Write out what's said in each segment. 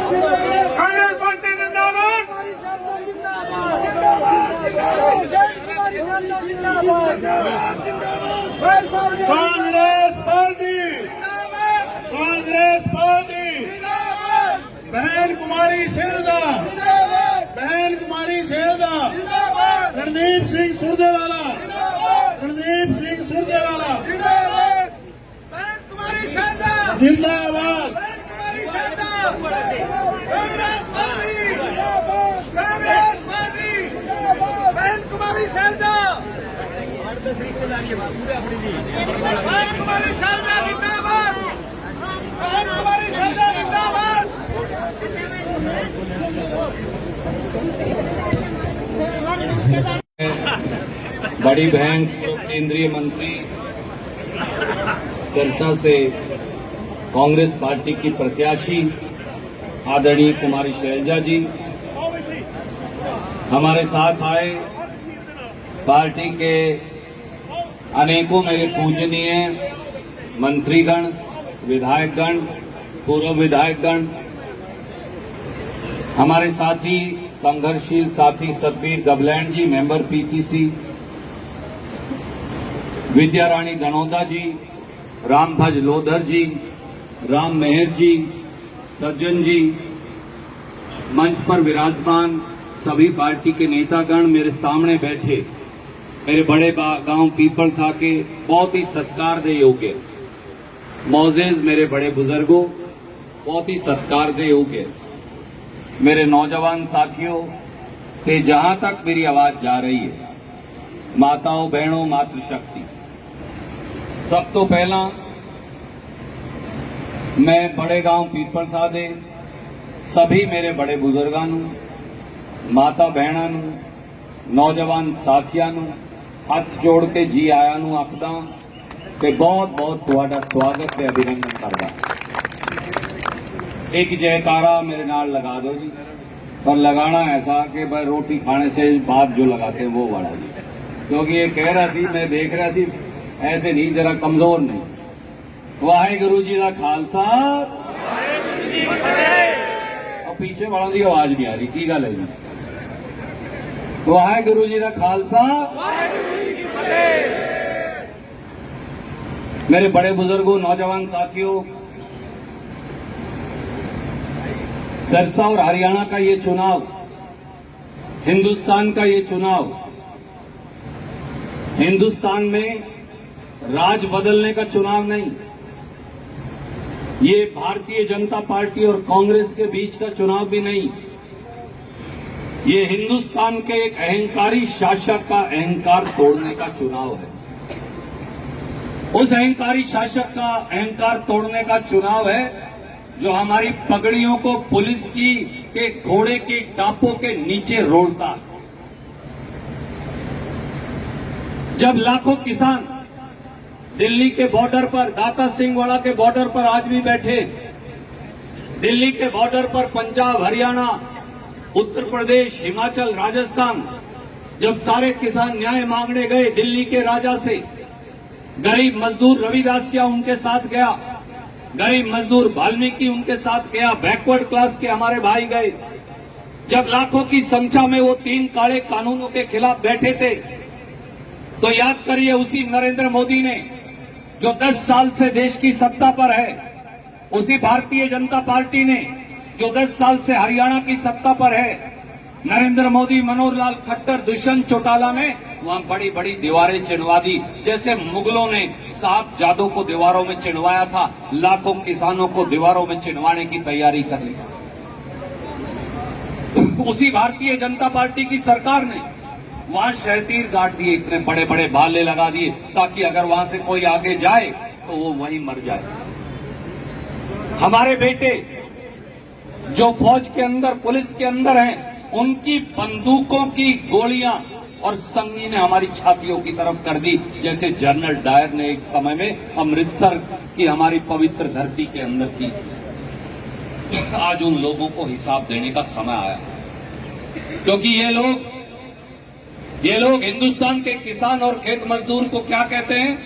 Congress party जिंदाबाद। Congress party, Congress party, बहन कुमारी सैलजा, बहन कुमारी सैलजा, रणदीप सिंह सुरजेवाला, रणदीप सिंह सुरजेवाला बहन कुमारी सैलजा जिंदाबाद। कांग्रेस पार्टी, कांग्रेस पार्टी, बहन कुमारी सैलजा, बहन कुमारी सैलजा जिंदाबाद, बहन कुमारी सैलजा जिंदाबाद। बड़ी बहन केंद्रीय मंत्री सिरसा से कांग्रेस पार्टी की प्रत्याशी आदरणीय कुमारी शैलजा जी हमारे साथ आए। पार्टी के अनेकों मेरे पूजनीय मंत्रीगण, विधायकगण, पूर्व विधायकगण, हमारे साथी संघर्षशील साथी सतबीर गबलैंड जी, मेंबर पीसीसी, विद्या रानी धनोदा जी, रामभज लोधर जी, राम मेहर जी, सज्जन जी, मंच पर विराजमान सभी पार्टी के नेतागण, मेरे सामने बैठे मेरे बड़े गांव पीपल था के बहुत ही सत्कार दे योग्य मौजेज मेरे बड़े बुजुर्गों, बहुत ही सत्कार दे योग्य मेरे नौजवान साथियों के जहां तक मेरी आवाज जा रही है, माताओं बहनों मातृशक्ति, सब तो पहला मैं बड़े गांव पीपल था दे सभी मेरे बड़े बुजुर्गों नू, माता बहनों नू, नौजवान साथियों नू हथ जोड़ के जी आया नू आखदा कि बहुत बहुत तुहाडा स्वागत ते अभिनंदन करदा। एक जयकारा मेरे नाल लगा दो जी, पर लगाना ऐसा कि भाई रोटी खाने से बाद जो लगाते हैं वो वाला जी, क्योंकि ये कह रहा सी, मैं देख रहा सी, ऐसे नहीं, जरा कमजोर नहीं। वाहेगुरु जी का खालसा, और पीछे वालों की आवाज नहीं आ रही, की गल है जी? वाहेगुरु जी का खालसा, मेरे बड़े बुजुर्गों, नौजवान साथियों, सिरसा और हरियाणा का ये चुनाव, हिंदुस्तान का ये चुनाव, हिंदुस्तान में राज बदलने का चुनाव नहीं, ये भारतीय जनता पार्टी और कांग्रेस के बीच का चुनाव भी नहीं, ये हिंदुस्तान के एक अहंकारी शासक का अहंकार तोड़ने का चुनाव है। उस अहंकारी शासक का अहंकार तोड़ने का चुनाव है जो हमारी पगड़ियों को पुलिस की के घोड़े की टापों के नीचे रोलता। जब लाखों किसान दिल्ली के बॉर्डर पर, दाता सिंह वाला के बॉर्डर पर आज भी बैठे, दिल्ली के बॉर्डर पर पंजाब, हरियाणा, उत्तर प्रदेश, हिमाचल, राजस्थान, जब सारे किसान न्याय मांगने गए दिल्ली के राजा से, गरीब मजदूर रविदासिया उनके साथ गया, गरीब मजदूर वाल्मीकि उनके साथ गया, बैकवर्ड क्लास के हमारे भाई गए, जब लाखों की संख्या में वो 3 काले कानूनों के खिलाफ बैठे थे, तो याद करिए उसी नरेंद्र मोदी ने जो 10 साल से देश की सत्ता पर है, उसी भारतीय जनता पार्टी ने जो 10 साल से हरियाणा की सत्ता पर है, नरेंद्र मोदी, मनोहर लाल खट्टर, दुष्यंत चौटाला ने वहां बड़ी बड़ी दीवारें चिनवा दी, जैसे मुगलों ने साहबजादों को दीवारों में चिनवाया था, लाखों किसानों को दीवारों में चिनवाने की तैयारी कर ली। उसी भारतीय जनता पार्टी की सरकार ने वहां शहतीर गाड़ दिए, इतने बड़े बड़े भाले लगा दिए ताकि अगर वहां से कोई आगे जाए तो वो वहीं मर जाए। हमारे बेटे जो फौज के अंदर, पुलिस के अंदर हैं, उनकी बंदूकों की गोलियां और संगी ने हमारी छातियों की तरफ कर दी, जैसे जनरल डायर ने एक समय में अमृतसर की हमारी पवित्र धरती के अंदर की। आज उन लोगों को हिसाब देने का समय आया, क्योंकि ये लोग हिंदुस्तान के किसान और खेत मजदूर को क्या कहते हैं?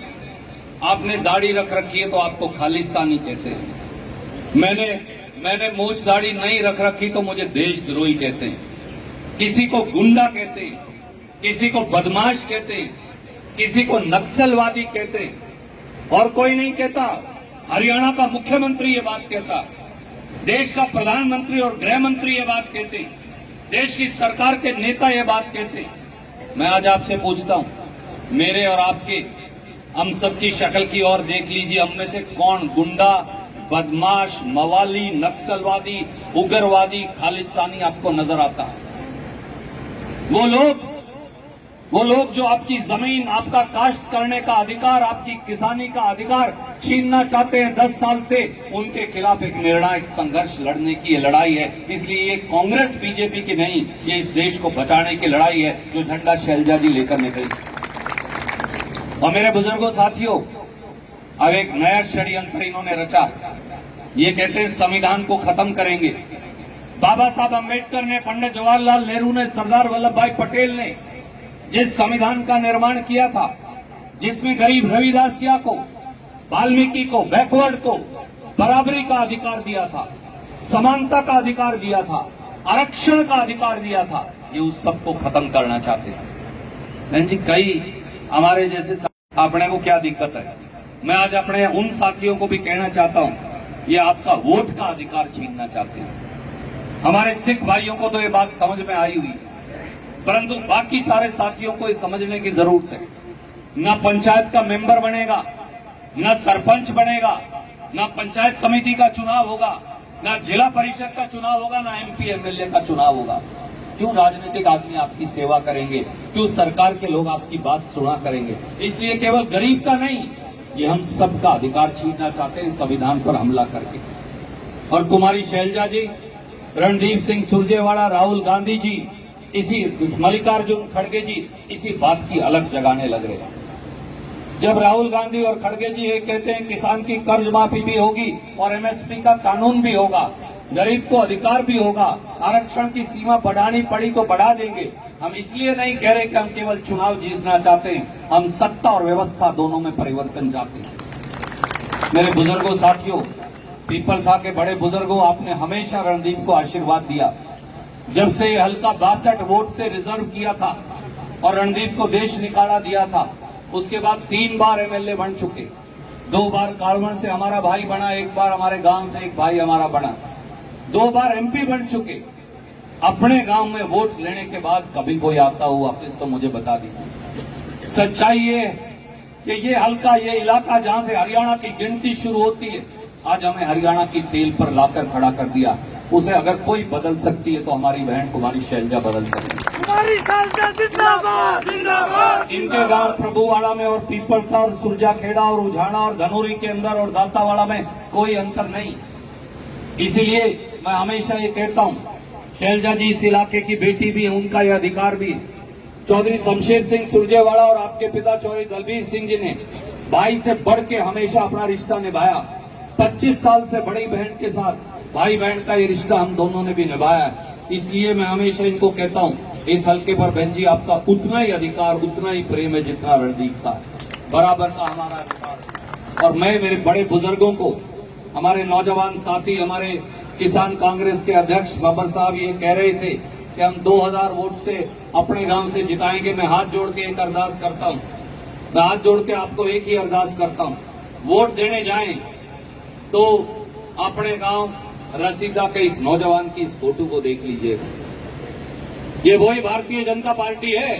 आपने दाढ़ी रख रखी है तो आपको खालिस्तानी कहते हैं। मैंने मैंने मूछ दाढ़ी नहीं रख रखी तो मुझे देशद्रोही कहते हैं, किसी को गुंडा कहते हैं, किसी को बदमाश कहते हैं, किसी को नक्सलवादी कहते हैं, और कोई नहीं कहता। हरियाणा का मुख्यमंत्री ये बात कहता, देश का प्रधानमंत्री और गृह मंत्री ये बात कहते, देश की सरकार के नेता ये बात कहते। मैं आज आपसे पूछता हूं, मेरे और आपके, हम सबकी शक्ल की ओर देख लीजिए, हम में से कौन गुंडा, बदमाश, मवाली, नक्सलवादी, उग्रवादी, खालिस्तानी आपको नजर आता है? वो लोग जो आपकी जमीन, आपका काश्त करने का अधिकार, आपकी किसानी का अधिकार छीनना चाहते हैं 10 साल से, उनके खिलाफ एक निर्णायक संघर्ष लड़ने की ये लड़ाई है। इसलिए ये कांग्रेस बीजेपी की नहीं, ये इस देश को बचाने की लड़ाई है जो झंडा शैलजा जी लेकर निकली। और मेरे बुजुर्गों साथियों, अब एक नया षड्यंत्र इन्होंने रचा। ये कहते हैं संविधान को खत्म करेंगे। बाबा साहब अम्बेडकर ने, पंडित जवाहरलाल नेहरू ने, सरदार वल्लभ भाई पटेल ने जिस संविधान का निर्माण किया था, जिसमें गरीब रविदासिया को, वाल्मीकि को, बैकवर्ड को बराबरी का अधिकार दिया था, समानता का अधिकार दिया था, आरक्षण का अधिकार दिया था, ये उस सबको खत्म करना चाहते हैं। बहन जी, कई हमारे जैसे अपने को क्या दिक्कत है? मैं आज अपने उन साथियों को भी कहना चाहता हूं, ये आपका वोट का अधिकार छीनना चाहते हैं। हमारे सिख भाइयों को तो ये बात समझ में आई हुई, परंतु बाकी सारे साथियों को ये समझने की जरूरत है। ना पंचायत का मेंबर बनेगा, ना सरपंच बनेगा, ना पंचायत समिति का चुनाव होगा, ना जिला परिषद का चुनाव होगा, ना एमपी एमएलए का चुनाव होगा। क्यों राजनीतिक आदमी आपकी सेवा करेंगे? क्यों सरकार के लोग आपकी बात सुना करेंगे? इसलिए केवल गरीब का नहीं, ये हम सबका अधिकार छीनना चाहते हैं संविधान पर हमला करके। और कुमारी शैलजा जी, रणदीप सिंह सुरजेवाला, राहुल गांधी जी, इसी मल्लिकार्जुन खड़गे जी इसी बात की अलग जगाने लग रहे हैं। जब राहुल गांधी और खड़गे जी ये कहते हैं किसान की कर्ज माफी भी होगी और एमएसपी का कानून भी होगा, गरीब को अधिकार भी होगा, आरक्षण की सीमा बढ़ानी पड़ी तो बढ़ा देंगे, हम इसलिए नहीं कह रहे कि हम केवल चुनाव जीतना चाहते हैं, हम सत्ता और व्यवस्था दोनों में परिवर्तन चाहते हैं। मेरे बुजुर्गों साथियों, पीपल था के बड़े बुजुर्गों, आपने हमेशा रणदीप को आशीर्वाद दिया। जब से ये हल्का 62 वोट से रिजर्व किया था और रणदीप को देश निकाला दिया था, उसके बाद 3 बार एमएलए बन चुके, 2 बार कालवन से हमारा भाई बना, 1 बार हमारे गांव से एक भाई हमारा बना, 2 बार एमपी बन चुके। अपने गांव में वोट लेने के बाद कभी कोई आता हुआ वापस तो मुझे बता दीजिए। सच्चाई ये कि ये हल्का, ये इलाका जहां से हरियाणा की गिनती शुरू होती है, आज हमें हरियाणा की तेल पर लाकर खड़ा कर दिया। उसे अगर कोई बदल सकती है तो हमारी बहन कुमारी शैलजा बदल सकती है। कुमारी शैलजा जिंदाबाद, जिंदाबाद। इनके गांव प्रभुवाड़ा में और पीपलता और सुरजाखेड़ा और उझाड़ा और धनोरी के अंदर और दातावाड़ा में कोई अंतर नहीं। इसीलिए मैं हमेशा ये कहता हूं, शैलजा जी इस इलाके की बेटी भी है, उनका यह अधिकार भी है। चौधरी शमशेर सिंह सुरजेवाड़ा और आपके पिता चौधरी दलबीर सिंह जी ने भाई से बढ़ के हमेशा अपना रिश्ता निभाया। 25 साल से बड़ी बहन के साथ भाई बहन का ये रिश्ता हम दोनों ने भी निभाया है। इसलिए मैं हमेशा इनको कहता हूं, इस हल्के पर बहन जी आपका उतना ही अधिकार, उतना ही प्रेम है जितना रणदीप का, बराबर का हमारा अधिकार। और मैं मेरे बड़े बुजुर्गों को, हमारे नौजवान साथी, हमारे किसान कांग्रेस के अध्यक्ष बाबर साहब ये कह रहे थे कि हम 2000 वोट से अपने गांव से जिताएंगे। मैं हाथ जोड़ के एक अरदास करता हूं, मैं हाथ जोड़ के आपको एक ही अरदास करता हूं, वोट देने जाएं तो अपने गांव रसीदा के इस नौजवान की इस फोटो को देख लीजिएगा। ये वही भारतीय जनता पार्टी है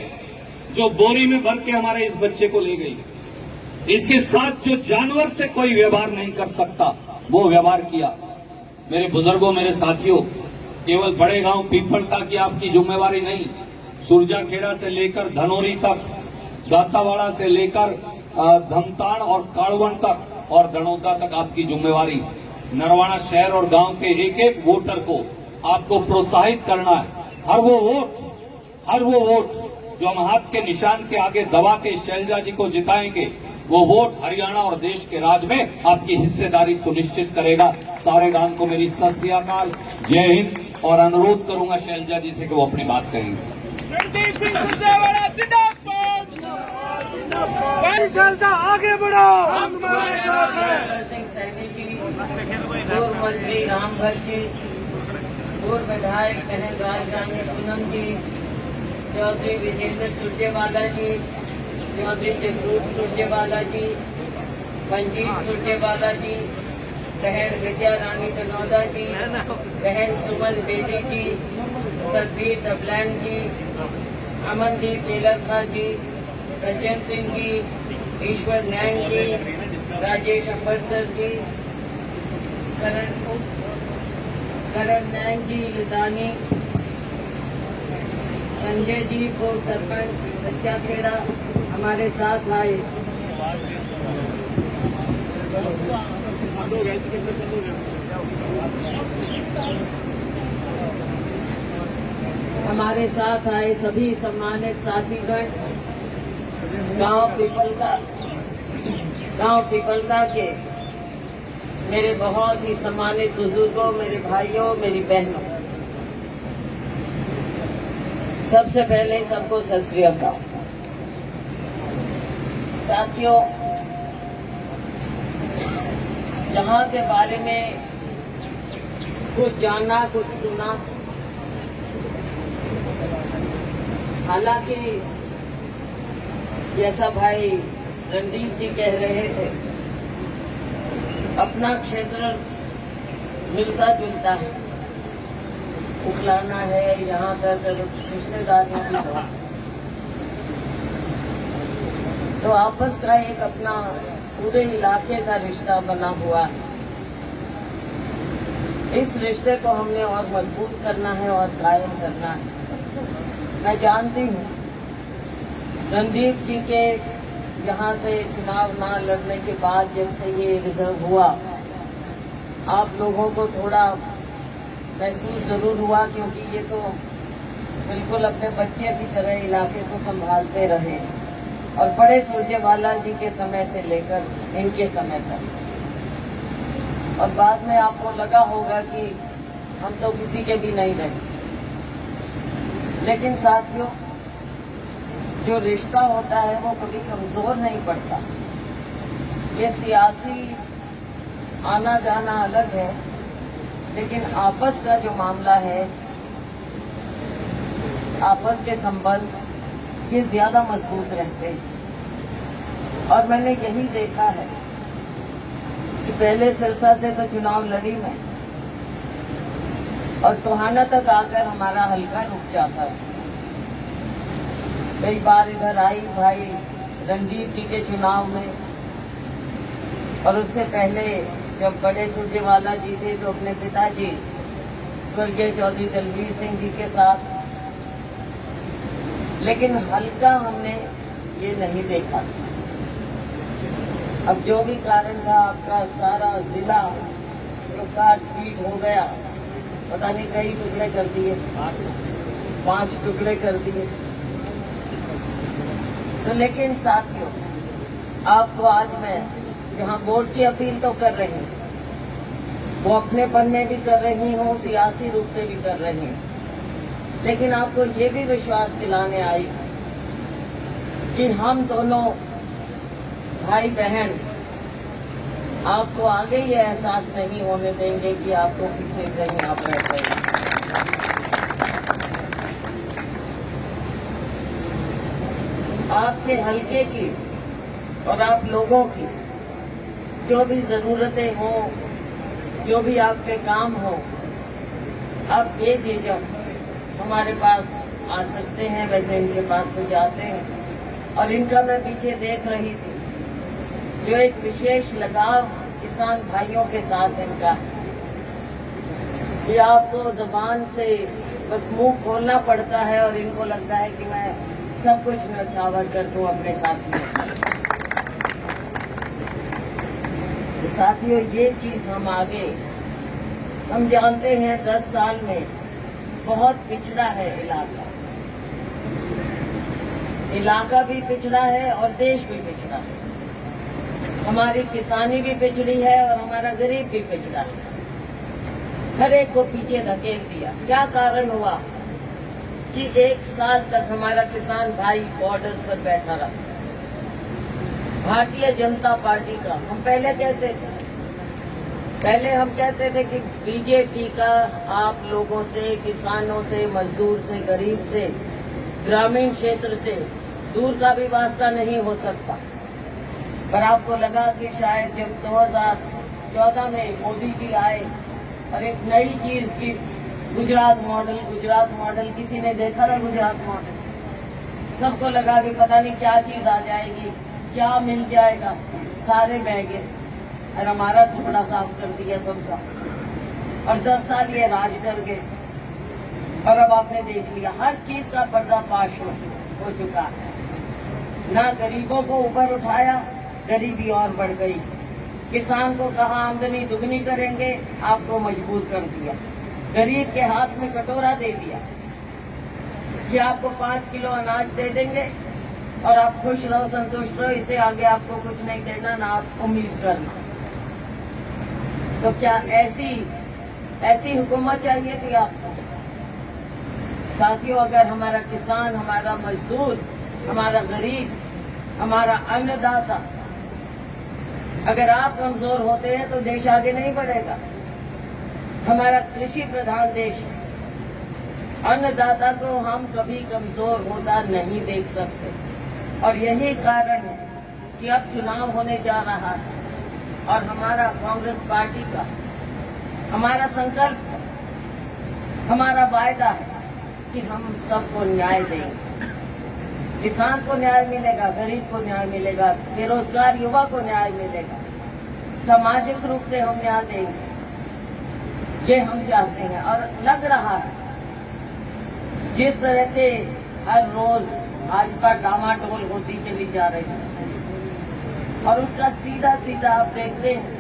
जो बोरी में भर के हमारे इस बच्चे को ले गई। इसके साथ जो जानवर से कोई व्यवहार नहीं कर सकता वो व्यवहार किया। मेरे बुजुर्गों, मेरे साथियों, केवल बड़े गांव पीपलता की आपकी जिम्मेवारी नहीं, सुरजाखेड़ा से लेकर धनोरी तक, दातावाड़ा से लेकर धमतान और काड़वन तक और दड़ौदा तक आपकी जिम्मेवारी। नरवाना शहर और गांव के एक एक वोटर को आपको प्रोत्साहित करना है। हर वो वोट जो हम हाथ के निशान के आगे दबा के शैलजा जी को जिताएंगे, वो वोट हरियाणा और देश के राज में आपकी हिस्सेदारी सुनिश्चित करेगा। सारे गांव को मेरी सत श्री अकाल, जय हिंद, और अनुरोध करूंगा शैलजा जी से कि वो अपनी बात कहेंगे। रणदीप सिंह सुरजेवाला जिंदाबाद, जिंदाबाद। शैलजा आगे बढ़ो, हम तुम्हारे साथ हैं। सिंह सैनी जी पूर्व मंत्री रामभर जी, पूर्व विधायक बहन राजरानी पूनम जी, चौधरी विजेंद्र सुरजेवाला जी, चौधरी जगरूप सुरजेवाला जी, मंजीत सुरजेवाला जी, बहन विद्या रानी तनौदा जी, बहन सुमन बेदी जी, सतबीर दबलैन जी, अमनदीप बेलखा जी, सज्जन सिंह जी, ईश्वर नैन जी, राजेश अम्बरसर जी, करण नैन जी लिदानी, संजय जी पूर्व सरपंच सच्चा खेड़ा हमारे साथ आए। हमारे साथ आए सभी सम्मानित साथीगण, गांव पिपलदा के मेरे बहुत ही सम्मानित बुजुर्गों, मेरे भाइयों, मेरी बहनों, सबसे पहले सबको सत श्री अकाल। साथियों, यहाँ के बारे में कुछ जाना, कुछ सुना। हालांकि जैसा भाई रणदीप जी कह रहे थे, अपना क्षेत्र मिलता जुलता है, उखलाना है, यहाँ तक रिश्तेदारियों की बात, तो आपस का एक अपना पूरे इलाके का रिश्ता बना हुआ है। इस रिश्ते को हमने और मजबूत करना है और कायम करना है। मैं जानती हूँ रणदीप जी के यहाँ से चुनाव ना लड़ने के बाद जब से ये रिजर्व हुआ, आप लोगों को थोड़ा महसूस जरूर हुआ, क्योंकि ये तो बिल्कुल अपने बच्चे की तरह इलाके को संभालते रहे और बड़े सुरजेवाला जी के समय से लेकर इनके समय तक। और बाद में आपको लगा होगा कि हम तो किसी के भी नहीं रहे, लेकिन साथियों, जो रिश्ता होता है वो कभी कमजोर नहीं पड़ता। ये सियासी आना जाना अलग है, लेकिन आपस का जो मामला है, आपस के संबंध ये ज्यादा मजबूत रहते हैं। और मैंने यही देखा है कि पहले सिरसा से तो चुनाव लड़ी मैं, और टोहाना तक आकर हमारा हल्का रुक जाता है। कई बार इधर आई भाई रणदीप जी के चुनाव में, और उससे पहले जब बड़े सुरजेवाला जी थे तो अपने पिताजी स्वर्गीय चौधरी दलवीर सिंह जी के साथ, लेकिन हल्का हमने ये नहीं देखा। अब जो भी कारण था, आपका सारा जिला जो काट पीट हो गया, पता नहीं कई टुकड़े कर दिए, 5 टुकड़े कर दिए। तो लेकिन साथियों, आपको आज मैं जहां वोट की अपील तो कर रही हूँ, वो अपनेपन में भी कर रही हूँ, सियासी रूप से भी कर रही हूँ, लेकिन आपको ये भी विश्वास दिलाने आई कि हम दोनों भाई बहन आपको आगे ये एहसास नहीं होने देंगे कि आपको पीछे कहीं आप बैठ रहे हैं। आपके हल्के की और आप लोगों की जो भी जरूरतें हो, जो भी आपके काम हो, आप बेझिझक हमारे पास आ सकते हैं। वैसे इनके पास तो जाते हैं, और इनका मैं पीछे देख रही थी जो एक विशेष लगाव किसान भाइयों के साथ इनका, ये आपको जबान से बस मुंह खोलना पड़ता है और इनको लगता है कि मैं सब कुछ न्यौछावर कर दूं अपने साथियों। तो साथियों, ये चीज हम आगे हम जानते हैं 10 साल में बहुत पिछड़ा है इलाका भी पिछड़ा है और देश भी पिछड़ा है। हमारी किसानी भी पिछड़ी है और हमारा गरीब भी पिछड़ा है। हर एक को पीछे धकेल दिया। क्या कारण हुआ कि 1 साल तक हमारा किसान भाई बॉर्डर्स पर बैठा रहा। भारतीय जनता पार्टी का हम पहले कहते थे पहले हम कहते थे कि बीजेपी का आप लोगों से, किसानों से, मजदूर से, गरीब से, ग्रामीण क्षेत्र से दूर का भी वास्ता नहीं हो सकता। पर आपको लगा कि शायद जब 2014 में मोदी जी आए और एक नई चीज की गुजरात मॉडल किसी ने देखा था? गुजरात मॉडल सबको लगा कि पता नहीं क्या चीज आ जाएगी, क्या मिल जाएगा, सारे बह गए और हमारा सुपड़ा साफ कर दिया सबका। और 10 साल ये राज कर गए और अब आपने देख लिया हर चीज का पर्दाफाश हो चुका है। ना गरीबों को ऊपर उठाया, गरीबी और बढ़ गई। किसान को कहा आमदनी दुगनी करेंगे, आपको मजबूर कर दिया। गरीब के हाथ में कटोरा दे दिया कि आपको 5 किलो अनाज दे देंगे और आप खुश रहो, संतुष्ट रहो, इससे आगे आपको कुछ नहीं देना, ना आप उम्मीद करना। तो क्या ऐसी हुकूमत चाहिए थी आपको? साथियों, अगर हमारा किसान, हमारा मजदूर, हमारा गरीब, हमारा अन्नदाता, अगर आप कमजोर होते हैं तो देश आगे नहीं बढ़ेगा। हमारा कृषि प्रधान देश है, अन्नदाता को हम कभी कमजोर होता नहीं देख सकते। और यही कारण है कि अब चुनाव होने जा रहा है और हमारा कांग्रेस पार्टी का हमारा संकल्प है, हमारा वायदा है कि हम सबको न्याय देंगे। किसान को न्याय मिलेगा, गरीब को न्याय मिलेगा, बेरोजगार युवा को न्याय मिलेगा, सामाजिक रूप से हम न्याय देंगे, ये हम चाहते हैं। और लग रहा है जिस तरह से हर रोज भाजपा डामाडोल होती चली जा रही है और उसका सीधा सीधा आप देखते हैं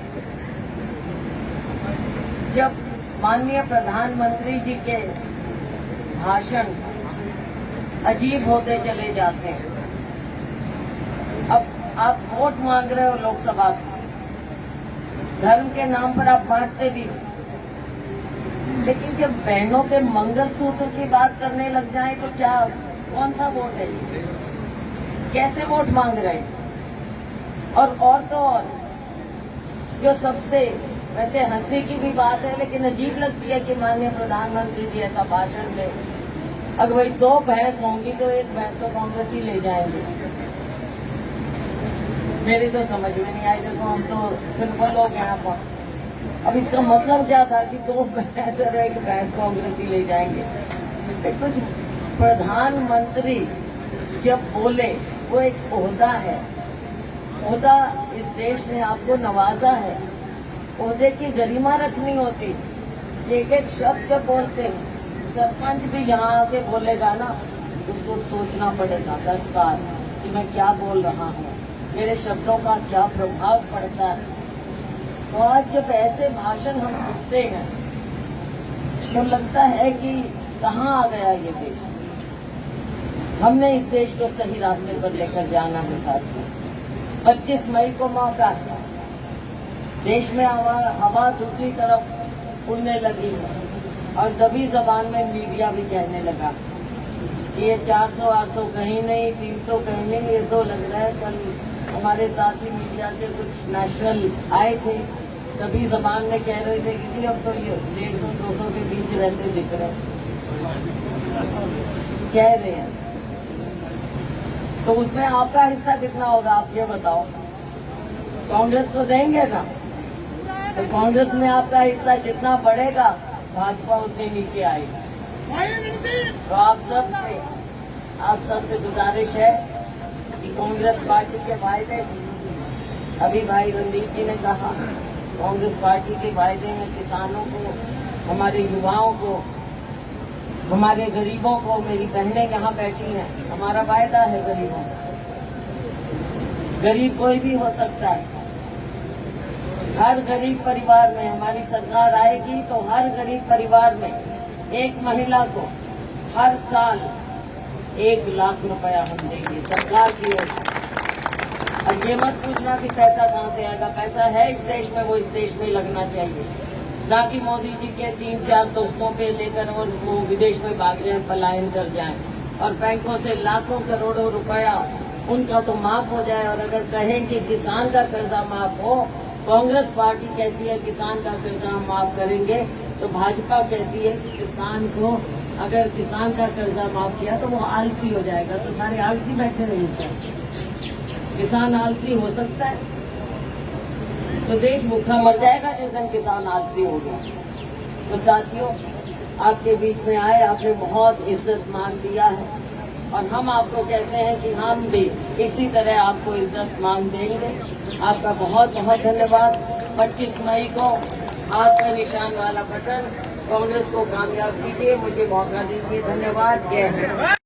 जब माननीय प्रधानमंत्री जी के भाषण अजीब होते चले जाते हैं। अब आप वोट मांग रहे हो लोकसभा का, धर्म के नाम पर आप बांटते भी हो, लेकिन जब बहनों के मंगलसूत्र की बात करने लग जाए तो क्या, कौन सा वोट है ये? कैसे वोट मांग रहे हैं? और तो और जो सबसे वैसे हंसी की भी बात है लेकिन अजीब लगती है कि माननीय प्रधानमंत्री जी ऐसा भाषण दें। अगर वही 2 भैंस होंगी तो एक भैंस तो कांग्रेस ही ले जाएंगे। मेरी तो समझ में नहीं आई। देखो हम तो सिंपल लोग यहाँ पर, अब इसका मतलब क्या था कि 2 भैंस और एक भैंस कांग्रेस ही ले जाएंगे? कुछ प्रधानमंत्री जब बोले, वो एक ओहदा है, ओहदा इस देश ने आपको नवाजा है, ओहदे की गरिमा रखनी होती। एक एक शब्द जब बोलते हैं, सरपंच भी यहाँ आके बोलेगा ना, उसको सोचना पड़ेगा 10 बार कि मैं क्या बोल रहा हूँ, मेरे शब्दों का क्या प्रभाव पड़ता है। तो आज जब ऐसे भाषण हम सुनते हैं तो लगता है कि कहाँ आ गया ये देश। हमने इस देश को सही रास्ते पर लेकर जाना है साथियों। 25 मई को मौका है, देश में हवा दूसरी तरफ उड़ने लगी है और दबी जबान में मीडिया भी कहने लगा कि ये 400-800 कहीं नहीं, 300 कहीं नहीं, ये तो लग रहा है। कल हमारे साथी मीडिया के कुछ नेशनल आए थे, दबी जबान में कह रहे थे कि अब तो ये 150-200 के बीच रहते दिख रहे, कह रहे हैं। तो उसमें आपका हिस्सा कितना होगा आप ये बताओ? कांग्रेस को देंगे ना? तो कांग्रेस में आपका हिस्सा जितना बढ़ेगा, भाजपा उतनी नीचे आएगी। तो आप सबसे गुजारिश है कि कांग्रेस पार्टी के वायदे, अभी भाई रणदीप जी ने कहा, कांग्रेस पार्टी के वायदे हैं किसानों को, हमारे युवाओं को, हमारे गरीबों को। मेरी बहनें यहाँ बैठी हैं, हमारा वायदा है गरीबों से। गरीब कोई भी हो सकता है। हर गरीब परिवार में हमारी सरकार आएगी तो हर गरीब परिवार में एक महिला को हर साल 1 लाख रुपया हम देंगे सरकार की ओर से। अब ये मत पूछना कि पैसा कहाँ से आएगा, पैसा है इस देश में, वो इस देश में लगना चाहिए, ना कि मोदी जी के 3-4 दोस्तों पे लेकर और वो विदेश में भाग जाएं, पलायन कर जाएं और बैंकों से लाखों करोड़ों रुपया उनका तो माफ हो जाए। और अगर कहें कि किसान का कर्जा माफ हो कांग्रेस पार्टी कहती है किसान का कर्जा हम माफ करेंगे, तो भाजपा कहती है कि किसान को अगर किसान का कर्जा माफ किया तो वो आलसी हो जाएगा, तो सारे आलसी बैठे रहेंगे। किसान आलसी हो सकता है तो देश भूखा मर जाएगा जिस दिन किसान आलसी हो गया। तो साथियों, आपके बीच में आए, आपने बहुत इज्जत मान दिया है और हम आपको कहते हैं कि हम भी इसी तरह आपको इज्जत मान देंगे। आपका बहुत बहुत धन्यवाद। 25 मई को हाथ में निशान वाला बटन कांग्रेस को कामयाब कीजिए, मुझे मौका दीजिए। धन्यवाद। जय हिंद।